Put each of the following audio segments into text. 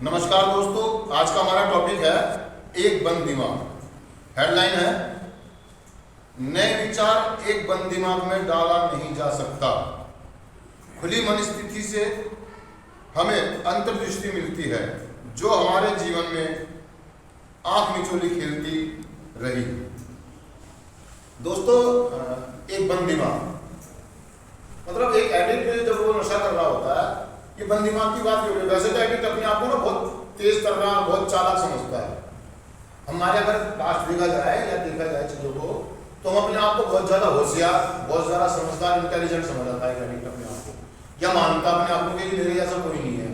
नमस्कार दोस्तों, आज का हमारा टॉपिक है एक बंद दिमाग। हेडलाइन है नए विचार एक बंद दिमाग में डाला नहीं जा सकता। खुली मन स्थिति से हमें अंतर्दृष्टि मिलती है जो हमारे जीवन में आंख मिचोली खेलती रही। दोस्तों, एक बंद दिमाग मतलब एक एडिक्ट जब वो नशा कर रहा होता है, ये बंद दिमाग की बात क्यों है? वैसे तो एडिक्ट अपने आप को ना बहुत तेज कर रहा, बहुत चालाक समझता है। हमारे अगर पास्ट देखा जाए या देखा जाए चीजों को, तो हम अपने आप को बहुत ज्यादा होशियार, बहुत ज्यादा समझदार, इंटेलिजेंट समझ आता है एडिक्ट अपने आप को, या मानता अपने आप को कि मेरे जैसा कोई नहीं है।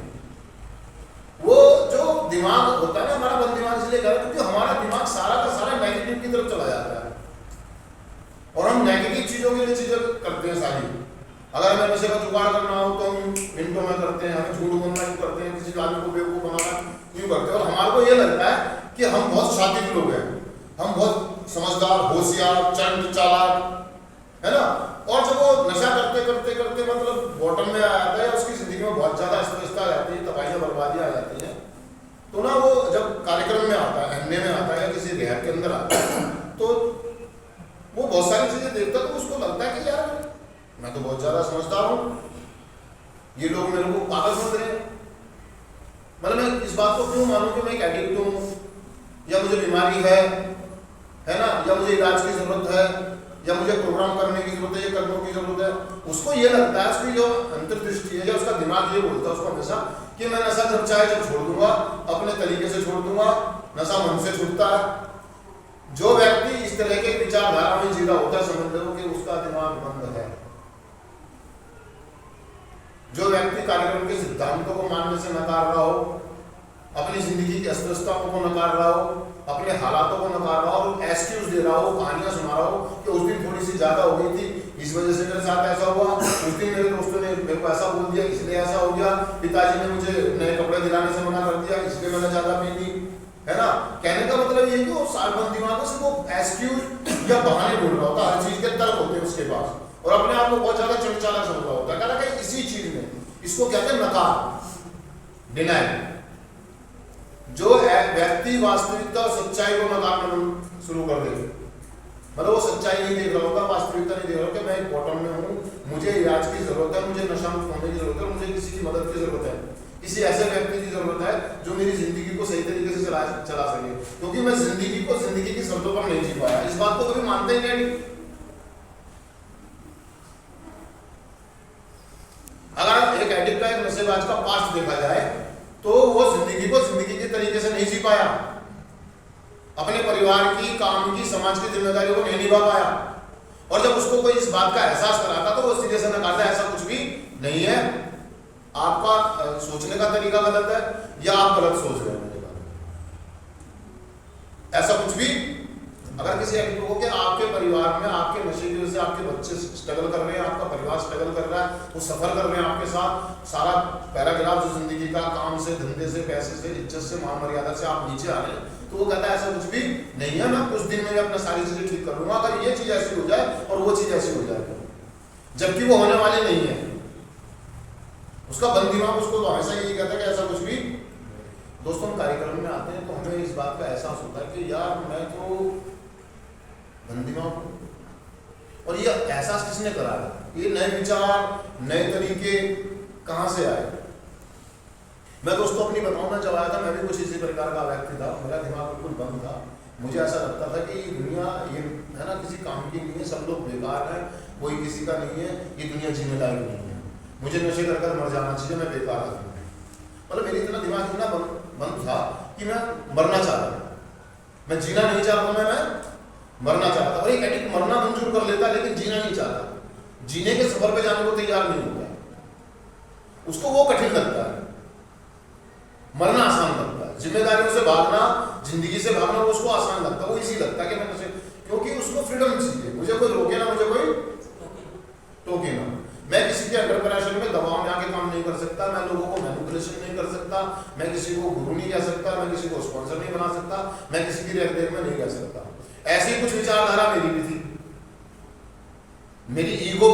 वो जो दिमाग होता है ना हमारा, बंद दिमाग इसलिए कह रहा है क्योंकि हमारा दिमाग सारा का सारा नेगेटिव की तरफ चला जाता है और हम नेगेटिव चीजों के लिए चीजें करते हैं सारी। अगर हमें नशे का जुगाड़ करना हो तो हम मिनटों में करते हैं, हमें झूठ बोलना क्यों करते हैं, किसी आदमी को बेवकूफ बनाना क्यों करते हैं। और हमारे को ये लगता है कि हम बहुत शातिर लोग हैं, हम बहुत समझदार, होशियार, चंट, चालाक है ना। और जब वो नशा करते करते करते मतलब बॉटम में आ जाता है, उसकी जिंदगी में बहुत ज्यादा अस्वस्थता आ जाती है, तबाहियां बर्बादियां आ जाती है, तो ना वो जब कार्यक्रम में आता है, अन्य में आता है, किसी रिहैब के अंदर आता है, तो वो बहुत सारी चीजें देखता है, तो उसको लगता है कि यार मैं तो बहुत ज्यादा समझदार हूं, ये लोग मेरे को पागल समझ रहे हैं। मतलब मैं इस बात को क्यों मानूं कि मैं एक एडिक्ट हूं, या मुझे बीमारी है ना, या मुझे इलाज की जरूरत है, या मुझे प्रोग्राम करने की जरूरत है, या करने की जरूरत है। उसको ये लगता है, उसकी जो अंतर्दृष्टि है या उसका दिमाग ये बोलता है उसको हमेशा कि मैं नशा जब चाहे जब छोड़ दूंगा, अपने तरीके से छोड़ दूंगा, नशा मन से छूटता है। जो व्यक्ति इस तरह के विचारधारा में जी रहा होता है, समझ लो कि उसका दिमाग बंद है। जो व्यक्ति कार्यक्रम के सिद्धांतों को मानने से नकार रहा हो, अपनी जिंदगी की अस्वस्थताओं को नकार रहा हो, अपने हालातों को नकार रहा हो और एक्सक्यूज दे रहा हो, कहानियां सुना रहा हो कि उस दिन थोड़ी सी ज्यादा हो गई थी, इस वजह से मेरे साथ ऐसा हुआ, उस दिन मेरे दोस्तों ने मेरे को ऐसा बोल दिया, इसलिए ऐसा हो गया, पिताजी ने मुझे नए कपड़े दिलाने से मना कर दिया, इसलिए मैंने ज्यादा पी ली, है ना। कहने का मतलब ये कि वो सार्वजनिक दिमाग से वो एक्सक्यूज या बहाने ढूंढ रहा होता है, हर चीज के तर्क होते हैं उसके पास, और अपने आप को बहुत ज्यादा चमचाला समझ रहा होता है। कहना कि इसी चीज में इसको कहते हैं नकार, डिनाइल। जो व्यक्ति वास्तविकता और सच्चाई को नकारना शुरू कर दे, मतलब वो सच्चाई नहीं देख रहा होगा, वास्तविकता नहीं देख रहा होगा कि मैं एक बॉटम में हूँ, मुझे इलाज की जरूरत है, मुझे नशा मुक्त होने की जरूरत है, मुझे किसी की मदद की जरूरत है, किसी ऐसे व्यक्ति की जरूरत है जो मेरी जिंदगी को सही तरीके से चला सके, क्योंकि मैं जिंदगी को जिंदगी की शर्तों पर नहीं जी पाया। इस बात को कभी मानते ही नहीं। अगर एक एडिक्ट का, एक नशेबाज का पास्ट देखा जाए तो वो जिंदगी को जिंदगी के तरीके से नहीं जी पाया, अपने परिवार की, काम की, समाज की जिम्मेदारियों को नहीं निभा पाया, और जब उसको कोई इस बात का एहसास कराता तो वो सीधे से नकारता है, ऐसा कुछ भी नहीं है, आपका सोचने का तरीका गलत है या आप गलत सोच रहे हैं, ऐसा कुछ भी। अगर किसी एडिक्ट को कि आपके परिवार में आपके नशे की वजह से आपके बच्चे स्ट्रगल कर रहे हैं, आपका परिवार स्ट्रगल कर रहा है, वो सफर कर रहे हैं आपके साथ, सारा पैराग्राफ जो जिंदगी का, काम से, धंधे से, पैसे से, इज्जत से, मान मर्यादा से आप नीचे आ रहे हैं, तो वो कहता है ऐसा कुछ भी नहीं है, मैं कुछ दिन में अपना सारी चीजें ठीक कर लूंगा, अगर ये चीज ऐसी हो जाए और वो चीज ऐसी हो जाए, जबकि वो होने वाली नहीं है। उसका बंद दिमाग उसको तो हमेशा यही कहता है कि ऐसा कुछ भी। दोस्तों, हम कार्यक्रम में आते हैं तो हमें इस बात का एहसास होता है कि यार मैं तो बंद दिमाग हूं, और ये एहसास किसने कराया? ये नए विचार, नए तरीके कहां से आए? मैं दोस्तों अपनी बताऊं, मैं जब आया था मैं भी कुछ इसी प्रकार का व्यक्ति था, मेरा दिमाग बिल्कुल बंद था। मुझे ऐसा लगता था कि ये दुनिया ये है ना किसी काम की नहीं है, सब लोग बेकार हैं, कोई किसी का नहीं है, ये दुनिया जीने लायक नहीं है, मुझे नशे कर कर मर जाना चाहिए, मैं बेकार आदमी हूँ। मतलब मेरी इतना दिमाग इतना बंद था कि मैं मरना चाहता था, मैं जीना नहीं चाहता, मैं मरना चाहता। और एक एडिक्ट मरना मंजूर कर लेता लेकिन जीना नहीं चाहता, जीने के सफर पे जाने को तैयार नहीं होता, उसको वो कठिन लगता है, मरना आसान लगता है, जिम्मेदारियों से भागना, जिंदगी से भागना वो उसको आसान लगता है, वो इसी लगता है कि मैं नशे, क्योंकि उसको फ्रीडम चाहिए, मुझे कोई रोके ना, मुझे कोई टोके ना, मैं किसी के अंडर प्रेशर में दबाव में आके काम नहीं कर सकता, मैं लोगों को मैनिपुलेशन नहीं कर सकता, मैं किसी को गुरु नहीं कह सकता, मैं किसी को स्पॉन्सर नहीं बना सकता, मैं किसी की रेख में नहीं कह सकता। ऐसी कुछ विचारधारा मेरी भी थी, मेरी ईगो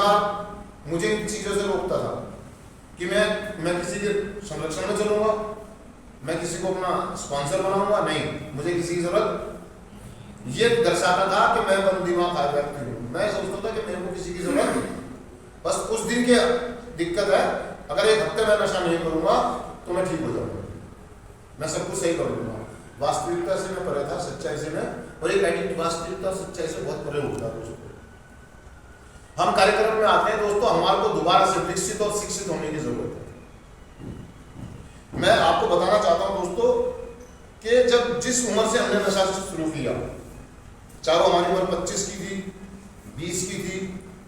दिमाग मुझे इन चीज़ों से रोकता था कि मैं किसी के संरक्षण में चलूँगा, मैं किसी को अपना स्पॉन्सर बनाऊंगा, नहीं, मुझे किसी की जरूरत। ये दर्शाता था कि मैं बंद दिमाग व्यक्ति हूँ। मैं सोचता था कि मेरे को किसी की जरूरत नहीं, बस उस दिन की दिक्कत है, अगर एक हफ्ते में नशा नहीं करूँगा तो मैं ठीक हो जाऊँगा, मैं सब कुछ सही कर लूँगा। वास्तविकता से मैं परे था, सच्चाई से मैं, और एक एडिक्ट वास्तविकता सच्चाई से बहुत परे होता है दोस्तों। हम कार्यक्रम में आते हैं दोस्तों, हमारे को दोबारा से विकसित और शिक्षित होने की जरूरत है। मैं आपको बताना चाहता हूं दोस्तों कि जब जिस उम्र से हमने नशा शुरू किया, चाहे हमारी उम्र 25 की थी, 20 की थी,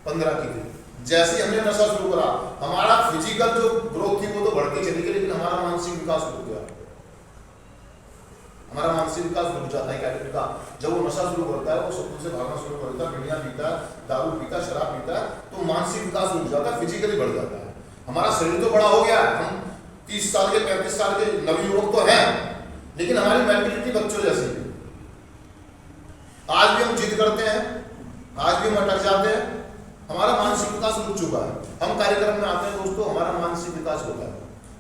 15 की थी, जैसे ही हमने नशा शुरू करा, हमारा फिजिकल जो ग्रोथ थी वो तो बढ़ती चली गई, लेकिन हमारा मानसिक विकास रुक गया। हमारा मानसिक विकास रुक जाता है एडिक्ट का। जब वो नशा शुरू करता है, वो स्कूल से भागना शुरू करता है, बिड़िया पीता है, दारू पीता है, शराब पीता है, तो मानसिक विकास रुक जाता है, फिजिकली बढ़ जाता है। हमारा शरीर तो बड़ा हो गया, हम 30 साल के 35 साल के नवयुवक तो हैं, लेकिन हमारी मेंटलिटी बच्चों जैसी है। आज भी हम जिद करते हैं, आज भी हम अटक जाते हैं, हमारा मानसिक विकास रुक चुका है। हम कार्यक्रम में आते हैं दोस्तों, हमारा मानसिक विकास होता है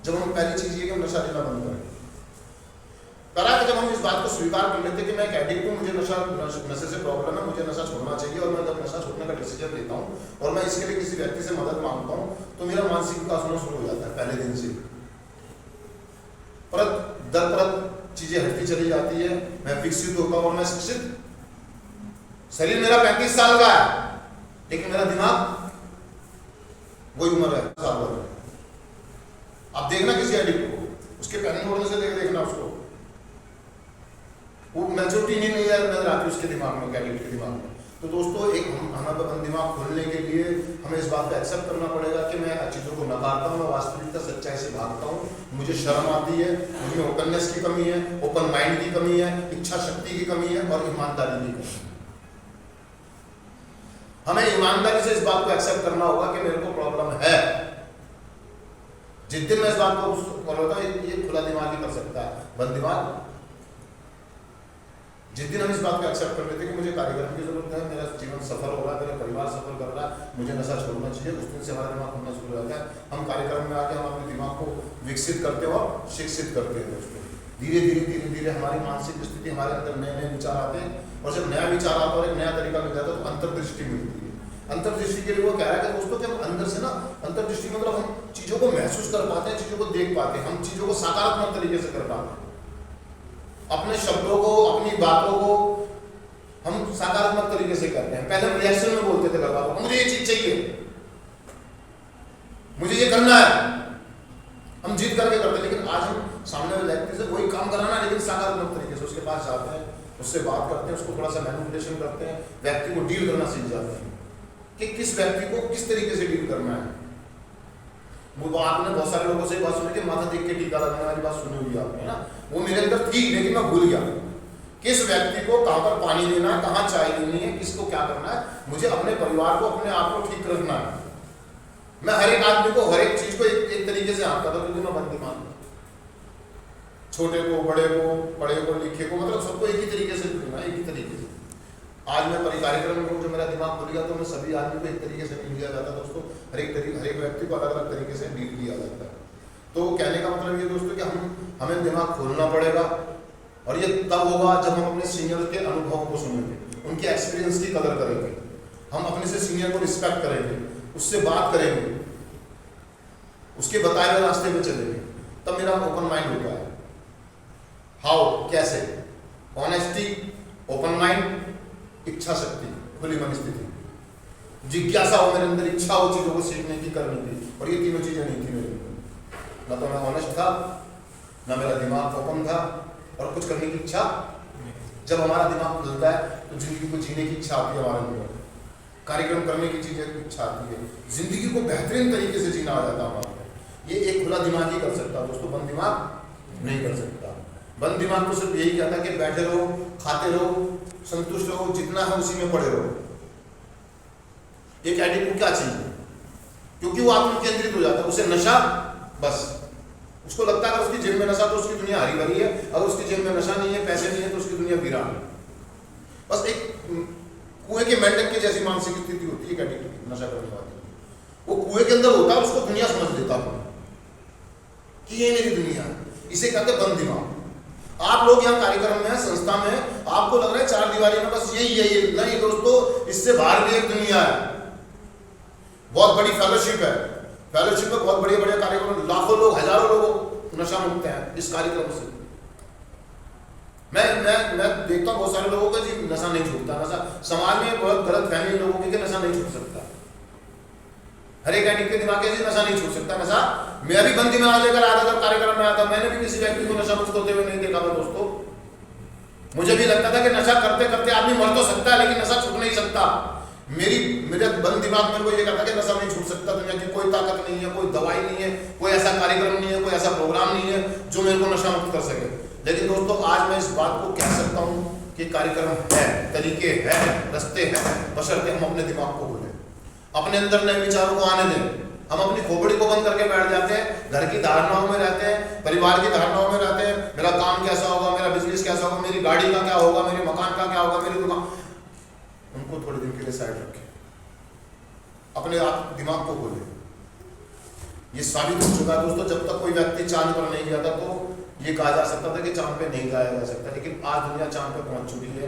जब हम पहली चीज ये कि हम नशा लेना बंद करें। करा कि जब हम इस बात को स्वीकार कर लेते कि मैं एक एडिक्ट हूँ, मुझे नशे से प्रॉब्लम है, मुझे नशा छोड़ना चाहिए, और मैं जब नशा छोड़ने का डिसीजन लेता हूँ और मैं इसके लिए किसी व्यक्ति से मदद मांगता हूँ, तो मेरा मानसिक विकास होना शुरू हो जाता है पहले दिन से। परत दर परत चीजें हटती चली जाती है, मैं विकसित होता हूँ और मैं शिक्षित। शरीर मेरा 35 साल का है, लेकिन मेरा दिमाग वही उम्र है, साल भर। आप देखना किसी एडिक्ट को, उसके पहले ओढ़ने से देखना उसको, वो मेजोरिटी नहीं है नजर आती उसके दिमाग में, एडिक्ट के दिमाग में। तो दोस्तों, एक हमारा दिमाग खोलने के लिए हमें इस बात को एक्सेप्ट करना पड़ेगा कि मैं चीज़ों को नकारता हूँ, मैं वास्तविकता सच्चाई से भागता हूँ, मुझे शर्म आती है, मुझे ओपननेस की कमी है, ओपन माइंड की कमी है, इच्छा शक्ति की कमी है, और ईमानदारी की कमी है। हमें ईमानदारी से इस बात को एक्सेप्ट करना होगा कि मेरे को प्रॉब्लम है। जिस दिन मैं इस बात को फॉलो होता है, ये खुला दिमाग ही कर सकता है, बंद दिमाग। जिस दिन हम इस बात को एक्सेप्ट कर लेते हैं कि मुझे कार्यक्रम की जरूरत है, मेरा जीवन सफल हो रहा है, मेरा परिवार सफल कर रहा है, मुझे नशा छोड़ना चाहिए, उस दिन से हमारा दिमाग खुलना शुरू हो जाता है। हम कार्यक्रम में आके हम अपने दिमाग को विकसित करते हैं और शिक्षित करते हैं दोस्तों। धीरे धीरे हमारी मानसिक स्थिति, हमारे अंदर नए नए विचार आते हैं, और जब नया विचार आता है और एक नया तरीका मिल जाता है तो अंतर्दृष्टि मिलती है। अंतर्दृष्टि के लिए वो कह रहा है कि दोस्तों कि हम अंदर से ना, अंतर्दृष्टि मतलब हम चीज़ों को महसूस कर पाते हैं, चीज़ों को देख पाते हैं, हम चीज़ों को सकारात्मक तरीके से कर पाते हैं। अपने शब्दों को, अपनी बातों को हम सकारात्मक तरीके से करते हैं। पहले हम रिएक्शन में बोलते थे घर वालों को, मुझे ये चीज चाहिए, मुझे ये करना है, हम जिद करके करते हैं। लेकिन आज हम सामने वाले व्यक्ति से वही काम कराना है, लेकिन सकारात्मक तरीके से उसके पास जाते हैं, उससे बात करते हैं, उसको थोड़ा सा मैनिपुलेशन करते हैं, व्यक्ति को डील करना सीख जाते हैं कि किस व्यक्ति को किस तरीके से डील करना है। वो आपने बहुत सारे लोगों से बात सुनी कि माथा देख के टीका लगाने वाली बात सुनी हुई आपने, है ना, वो मेरे अंदर थी, लेकिन मैं भूल गया किस व्यक्ति को कहाँ पर पानी देना है, कहाँ चाय देनी है, किसको क्या करना है। मुझे अपने परिवार को, अपने आप को ठीक रखना है। मैं हर एक आदमी को, हर एक चीज को एक तरीके से आंकता था, क्योंकि मैं बंद दिमाग, छोटे को, बड़े को, पढ़े को, लिखे को, मतलब सबको एक ही तरीके से चुनना, एक ही तरीके से। आज मैं कार्यक्रम में हूँ, जो मेरा दिमाग खुल गया, तो मैं सभी आदमी को एक तरीके से नहीं लिया जाता दोस्तों, हर एक व्यक्ति को अलग अलग तरीके से डील किया जाता है। तो कहने का मतलब ये दोस्तों कि हमें दिमाग खोलना पड़ेगा, और ये तब होगा जब हम अपने सीनियर के अनुभव को सुनेंगे, उनके एक्सपीरियंस की कदर करेंगे, हम अपने से सीनियर को रिस्पेक्ट करेंगे, उससे बात करेंगे, उसके बताए हुए रास्ते पे चलेंगे, तब मेरा ओपन माइंड होता है। हाउ, कैसे? ऑनेस्टी, ओपन माइंड, इच्छा शक्ति, खुली मन स्थिति, जिज्ञासा हो, मेरे अंदर इच्छा हो चीजों को सीखने की, करने की, और ये तीनों चीजें नहीं थी मेरे अंदर। ना तो मैं ऑनेस्ट था, ना मेरा दिमाग ओपन था, और कुछ करने की इच्छा। जब हमारा दिमाग खुलता है तो जिंदगी को जीने की इच्छा आती है हमारे अंदर, कार्यक्रम करने की चीजें इच्छा आती है, जिंदगी को बेहतरीन तरीके से जीना आ जाता है हमारे। ये एक खुला दिमाग ही कर सकता है दोस्तों, बंद दिमाग नहीं कर सकता। बंद दिमाग तो सिर्फ यही कहता है कि बैठे रहो, खाते रहो, संतुष्ट रहो, जितना है उसी में पड़े रहो। एक एडिक्ट को क्या चाहिए? क्योंकि वो आत्म केंद्रित हो जाता है, उसे नशा, बस उसको लगता है अगर उसकी जेब में नशा तो उसकी दुनिया हरी भरी है, अगर उसकी जेब में नशा नहीं है, पैसे नहीं है, तो उसकी दुनिया वीरान है। बस एक कुएं के मेंढक की जैसी मानसिक स्थिति होती है एडिक्ट की, नशा करने वाली। वो कुएं के अंदर होता है, उसको दुनिया समझ लेता है कि ये मेरी दुनिया है। इसे कहते हैं बंद दिमाग। आप लोग यहाँ कार्यक्रम में, संस्था में, आपको लग रहा है चार दीवारी में बस यही है, ये नहीं दोस्तों, इससे बाहर भी एक दुनिया है, बहुत बड़ी फेलोशिप है। फेलोशिप में बहुत बढ़िया बढ़िया कार्यक्रम, लाखों लोग, हजारों लोग नशा मुक्त हैं इस कार्यक्रम से। मैं देखता हूँ बहुत सारे लोगों का जी नशा नहीं छूटता। नशा समाज में बहुत गलत फहमी लोगों की कि नशा नहीं छूट सकता। हर एक एडिक्ट के दिमाग में जी नशा नहीं छूट सकता। नशा मैं भी बंदी में लेकर आया था जब कार्यक्रम में आया था, मैंने भी किसी व्यक्ति को नशा मुक्त होते हुए नहीं देखा था दोस्तों। मुझे भी लगता था कि नशा करते करते आदमी मर तो सकता है लेकिन नशा छूट नहीं सकता। मेरे बंद दिमाग मेरे को ये कहता कि नशा नहीं छूट सकता, दुनिया की कोई ताकत नहीं है, कोई दवाई नहीं है, कोई ऐसा कार्यक्रम नहीं है, कोई ऐसा प्रोग्राम नहीं है जो मेरे को नशा मुक्त कर सके। लेकिन दोस्तों आज मैं इस बात को कह सकता हूँ कि कार्यक्रम है, तरीके हैं, रास्ते हैं, बशर्ते हम अपने दिमाग को खोलें, अपने अंदर नए विचारों को आने दें। हम अपनी खोपड़ी को बंद करके बैठ जाते हैं, घर की धारणाओं में रहते हैं, परिवार की धारणाओं में रहते हैं, मेरा काम कैसा होगा, मेरा बिजनेस कैसा होगा, मेरी गाड़ी का क्या होगा, मेरे मकान का क्या होगा, मेरी दुकान, उनको थोड़े दिन के लिए साइड रखें, अपने आप दिमाग को खोलें। ये साबित हो चुका है दोस्तों, जब तक कोई व्यक्ति चांद पर नहीं गया था तो ये कहा जा सकता था कि चांद पे नहीं जाया जा सकता, लेकिन आज दुनिया चांद पे पहुंच चुकी है।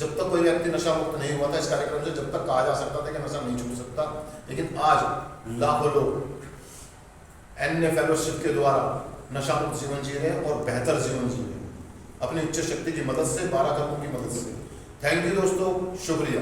जब तक कोई व्यक्ति नशा मुक्त नहीं हुआ था इस कार्यक्रम से, जब तक कहा जा सकता था कि नशा नहीं छूट सकता, लेकिन आज लाखों लोग अन्य फेलोशिप के द्वारा नशा मुक्त जीवन जी रहे हैं और बेहतर जीवन जी रहे हैं अपनी उच्च शक्ति की मदद से, 12 कदमों की मदद से। थैंक यू दोस्तों, शुक्रिया।